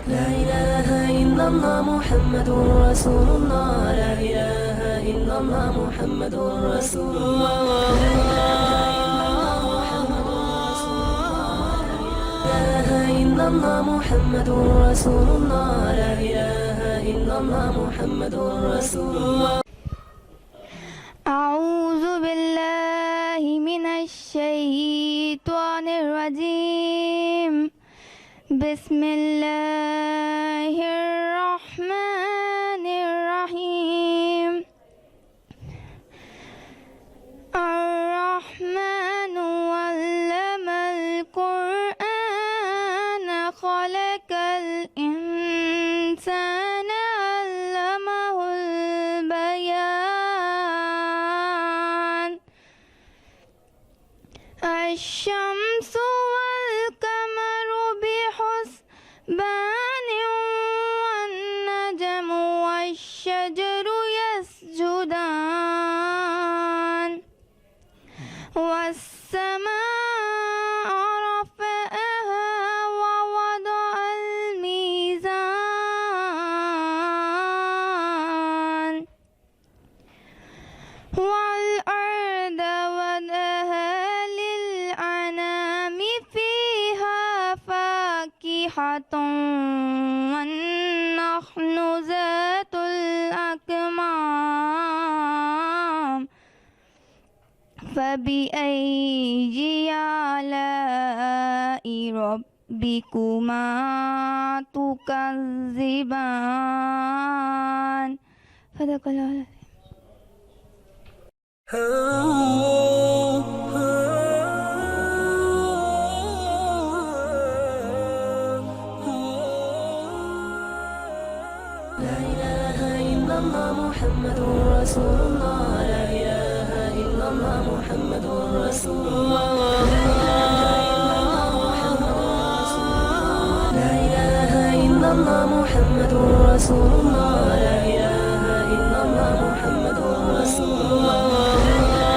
لا إله إلا الله محمد رسول الله. لا إله إلا الله محمد رسول الله. لا إله إلا الله محمد رسول الله. لا إله إلا الله محمد رسول الله. أعوذ بالله من الشيطان الرجيم. بسم الله الرحمن الرحيم. الرحمن علم القرآن خلق الإنسان علمه البيان. الشمس والقمر بحسبان والنجم والشجر يسجدان. والسماء رفعها ووضع الميزان. والأرض وضعها للأنام فيها فاكهة والنخل ذات الأكمام. فبأي آلاء ربكما تكذبان. صدق الله العظيم. لا إله إلا الله محمد رسول الله. لا إله إلا الله محمد رسول الله. لا إله إلا الله محمد رسول الله. لا إله إلا الله محمد رسول الله. لا إله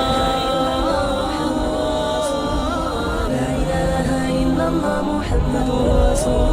إلا الله محمد رسول الله.